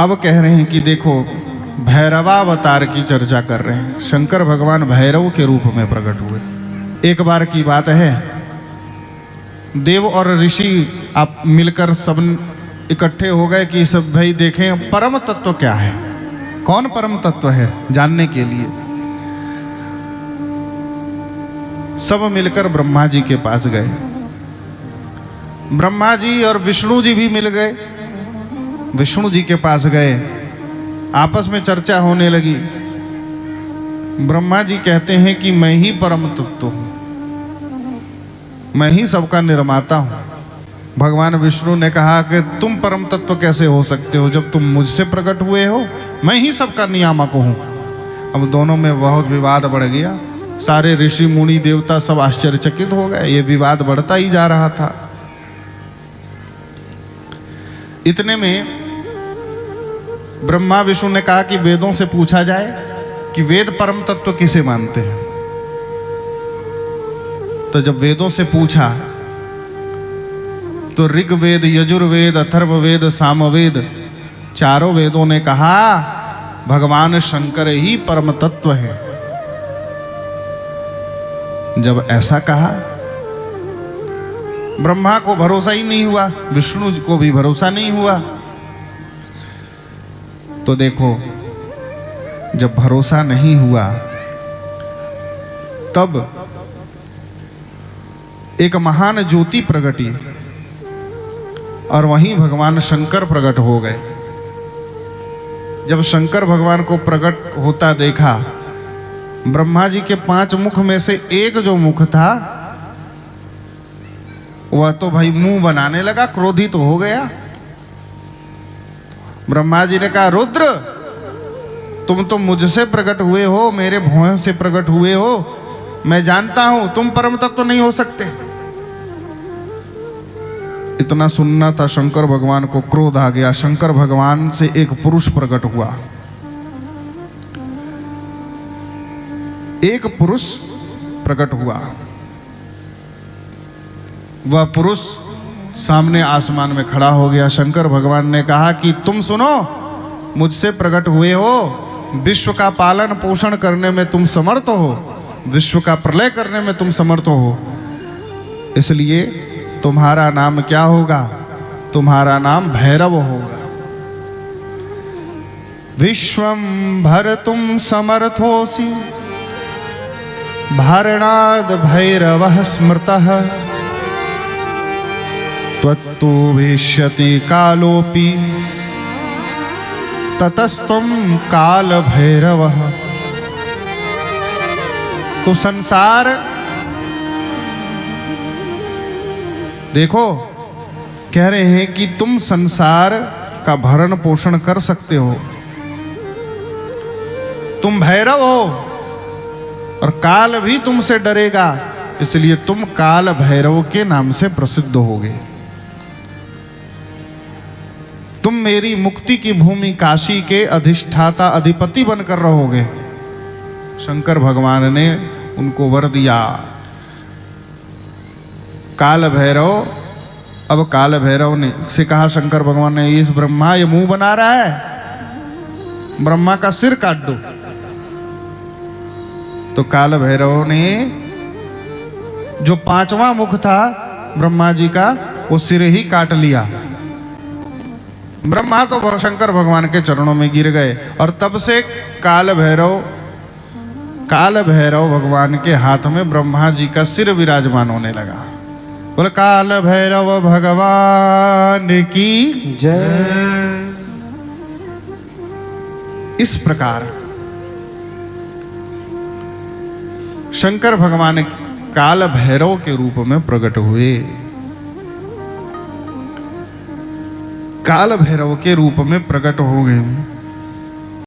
अब कह रहे हैं कि देखो भैरवावतार की चर्चा कर रहे हैं। शंकर भगवान भैरव के रूप में प्रकट हुए। एक बार की बात है, देव और ऋषि आप मिलकर सब इकट्ठे हो गए कि सब भाई देखें परम तत्व क्या है, कौन परम तत्व है जानने के लिए। सब मिलकर ब्रह्मा जी के पास गए। ब्रह्मा जी और विष्णु जी भी मिल गए, विष्णु जी के पास गए। आपस में चर्चा होने लगी। ब्रह्मा जी कहते हैं कि मैं ही परम तत्व हूं, मैं ही सबका निर्माता हूं। भगवान विष्णु ने कहा कि तुम परम तत्व कैसे हो सकते हो जब तुम मुझसे प्रकट हुए हो, मैं ही सबका नियामक हूं। अब दोनों में बहुत विवाद बढ़ गया। सारे ऋषि मुनि देवता सब आश्चर्यचकित हो गए। ये विवाद बढ़ता ही जा रहा था। इतने में ब्रह्मा विष्णु ने कहा कि वेदों से पूछा जाए कि वेद परम तत्व किसे मानते हैं। तो जब वेदों से पूछा तो ऋग्वेद, यजुर्वेद, अथर्ववेद, सामवेद चारों वेदों ने कहा भगवान शंकर ही परम तत्व है। जब ऐसा कहा ब्रह्मा को भरोसा ही नहीं हुआ, विष्णु को भी भरोसा नहीं हुआ। तो देखो जब भरोसा नहीं हुआ तब एक महान ज्योति प्रगटी और वहीं भगवान शंकर प्रकट हो गए। जब शंकर भगवान को प्रकट होता देखा, ब्रह्मा जी के 5 मुख में से एक जो मुख था वह तो भाई मुंह बनाने लगा, क्रोधित हो गया। ब्रह्मा जी ने कहा रुद्र तुम तो मुझसे प्रकट हुए हो, मेरे भुवन से प्रकट हुए हो, मैं जानता हूं तुम परम तत्व नहीं हो सकते। इतना सुनना था, शंकर भगवान को क्रोध आ गया। शंकर भगवान से एक पुरुष प्रकट हुआ। एक पुरुष प्रकट हुआ। वह पुरुष सामने आसमान में खड़ा हो गया। शंकर भगवान ने कहा कि तुम सुनो, मुझसे प्रकट हुए हो, विश्व का पालन पोषण करने में तुम समर्थ हो, विश्व का प्रलय करने में तुम समर्थ हो, इसलिए तुम्हारा नाम क्या होगा? तुम्हारा नाम भैरव होगा। विश्वम भर तुम समर्थोसी भारणाद भैरवः स्मृतः त्वत्तो भविष्यति कालोपि ततस्त्वं काल भैरवः। तो संसार देखो कह रहे हैं कि तुम संसार का भरण पोषण कर सकते हो, तुम भैरव हो और काल भी तुमसे डरेगा, इसलिए तुम काल भैरव के नाम से प्रसिद्ध होगे। तुम मेरी मुक्ति की भूमि काशी के अधिष्ठाता अधिपति बनकर रहोगे। शंकर भगवान ने उनको वर दिया। काल भैरव, अब काल भैरव ने से कहा शंकर भगवान ने, इस ब्रह्मा ये मुंह बना रहा है, ब्रह्मा का सिर काट दो। तो काल भैरव ने जो 5वां मुख था ब्रह्मा जी का, वो सिर ही काट लिया। ब्रह्मा तो शंकर भगवान के चरणों में गिर गए और तब से काल भैरव भगवान के हाथ में ब्रह्मा जी का सिर विराजमान होने लगा। बोले काल भैरव भगवान की जय। इस प्रकार शंकर भगवान काल भैरव के रूप में प्रकट हुए। काल भैरव के रूप में प्रकट हो गए।